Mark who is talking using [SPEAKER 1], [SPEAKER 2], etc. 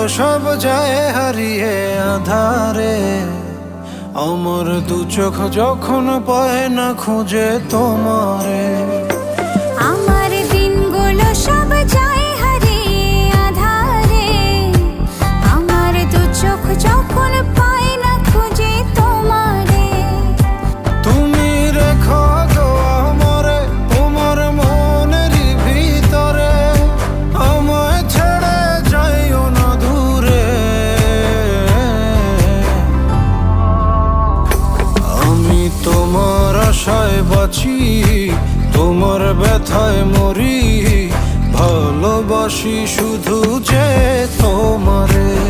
[SPEAKER 1] সব যায় হারিয়ে আধারে, আমার দু চোখ যখন পায় না খুঁজে তোমারে।
[SPEAKER 2] আমার দিনগুলো সব যায় হারিয়ে আঁধারে, আমার দু চোখ যখন পায় না খুঁজে তোমারে।
[SPEAKER 1] তুমি রেখো গো আমারে তোমার মনেরই ভিতরে, আমায় ছেড়ে যাইও না দূরে। আমি তোমার আশায় বাঁচি, তোমার ব্যথায় মরি, ভালোবাসি শুধু যে তোমারে।